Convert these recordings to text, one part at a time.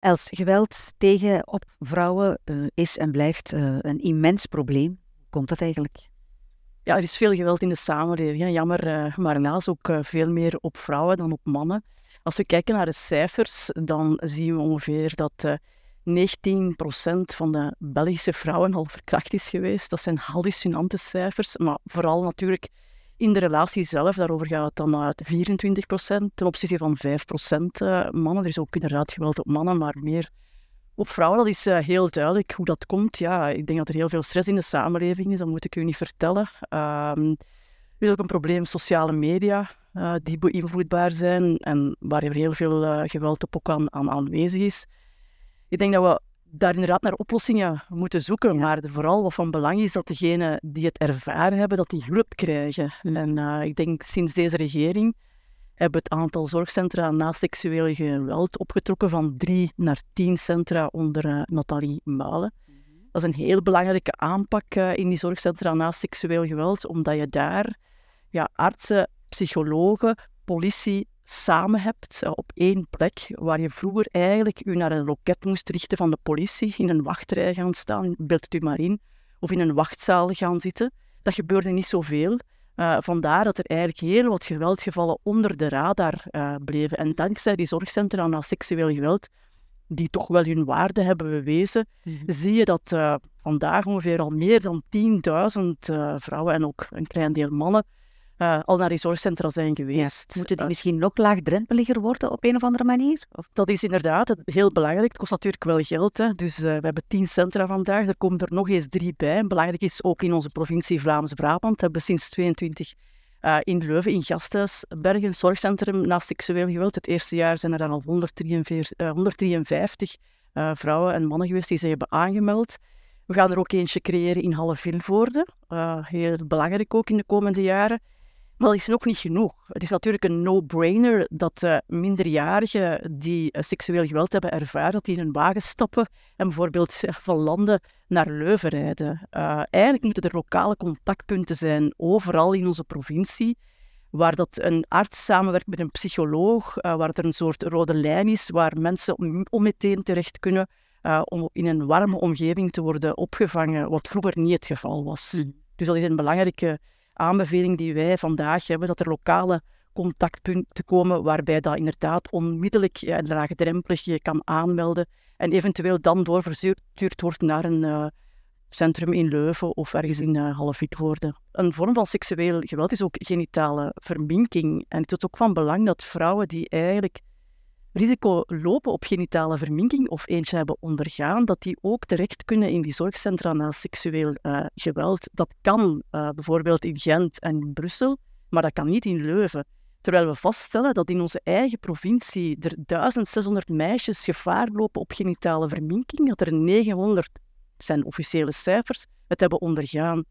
Els, geweld op vrouwen is en blijft een immens probleem. Hoe komt dat eigenlijk? Ja, er is veel geweld in de samenleving. Hè. Jammer, maar helaas ook veel meer op vrouwen dan op mannen. Als we kijken naar de cijfers, dan zien we ongeveer dat 19% van de Belgische vrouwen al verkracht is geweest. Dat zijn hallucinante cijfers, maar vooral natuurlijk in de relatie zelf. Daarover gaat het dan uit 24% ten opzichte van 5% mannen. Er is ook inderdaad geweld op mannen, maar meer op vrouwen. Dat is heel duidelijk hoe dat komt. Ja, ik denk dat er heel veel stress in de samenleving is, dat moet ik u niet vertellen. Er is ook een probleem sociale media die beïnvloedbaar zijn en waar er heel veel geweld op ook aan aanwezig is. Ik denk dat we daar inderdaad naar oplossingen moeten zoeken, maar vooral wat van belang is dat degenen die het ervaren hebben, dat die hulp krijgen. En ik denk sinds deze regering hebben het aantal zorgcentra na seksueel geweld opgetrokken van 3 naar 10 centra onder Nathalie Muilen. Dat is een heel belangrijke aanpak in die zorgcentra na seksueel geweld, omdat je daar artsen, psychologen, politie samen hebt op één plek, waar je vroeger eigenlijk u naar een loket moest richten van de politie, in een wachtrij gaan staan, beeld het u maar in, of in een wachtzaal gaan zitten. Dat gebeurde niet zoveel. Vandaar dat er eigenlijk heel wat geweldgevallen onder de radar bleven. En dankzij die zorgcentra na seksueel geweld, die toch wel hun waarde hebben bewezen, zie je dat vandaag ongeveer al meer dan 10.000 vrouwen en ook een klein deel mannen al naar die zorgcentra zijn geweest. Ja, moeten die misschien nog laagdrempeliger worden op een of andere manier? Of? Dat is inderdaad heel belangrijk. Het kost natuurlijk wel geld. Hè. Dus we hebben 10 centra vandaag. Er komen er nog eens 3 bij. Belangrijk is ook in onze provincie Vlaams-Brabant. Hebben we sinds 22 in Leuven, in Gasthuisbergen, een zorgcentrum na seksueel geweld. Het eerste jaar zijn er dan al 153 vrouwen en mannen geweest die zich hebben aangemeld. We gaan er ook eentje creëren in Halle-Vilvoorde. Heel belangrijk ook in de komende jaren. Maar dat is nog niet genoeg. Het is natuurlijk een no-brainer dat minderjarigen die seksueel geweld hebben ervaren, dat die in een wagen stappen en bijvoorbeeld van Landen naar Leuven rijden. Eigenlijk moeten er lokale contactpunten zijn, overal in onze provincie, waar dat een arts samenwerkt met een psycholoog, waar er een soort rode lijn is, waar mensen onmeteen terecht kunnen om in een warme omgeving te worden opgevangen, wat vroeger niet het geval was. Dus dat is een belangrijke aanbeveling die wij vandaag hebben, dat er lokale contactpunten komen waarbij dat inderdaad onmiddellijk en laagdrempelig je kan aanmelden en eventueel dan doorverstuurd wordt naar een centrum in Leuven of ergens in Halle-Vilvoorde. Een vorm van seksueel geweld is ook genitale verminking. En het is ook van belang dat vrouwen die eigenlijk risico lopen op genitale verminking of eentje hebben ondergaan, dat die ook terecht kunnen in die zorgcentra na seksueel geweld. Dat kan bijvoorbeeld in Gent en in Brussel, maar dat kan niet in Leuven. Terwijl we vaststellen dat in onze eigen provincie er 1600 meisjes gevaar lopen op genitale verminking, dat er 900, zijn officiële cijfers, het hebben ondergaan.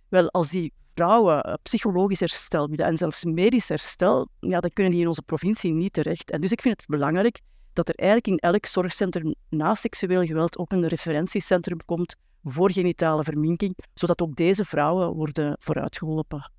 Wel, als die vrouwen psychologisch herstel bieden en zelfs medisch herstel, dan kunnen die in onze provincie niet terecht. En dus ik vind het belangrijk dat er eigenlijk in elk zorgcentrum na seksueel geweld ook een referentiecentrum komt voor genitale verminking, zodat ook deze vrouwen worden vooruitgeholpen.